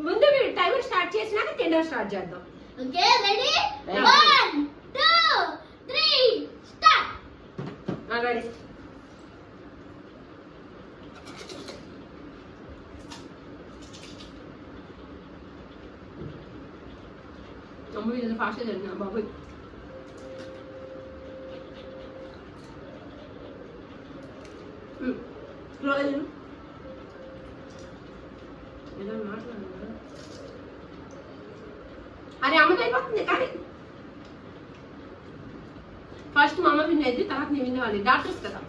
ముందు timer start చేసినాక తినడం స్టార్ట్ చేద్దాం. Okay ready 1 2 3 start. రెడీ. అమ్మ ఇది ఫాస్ట్ తిన్నా బాబు. రోజు ఏదో మాట్లాడు. అరే అమ్మతో అయిపోతుంది కానీ ఫస్ట్ మా అమ్మ వినేది, తర్వాత నీ వినేవాలి. డాక్టర్స్ కదా.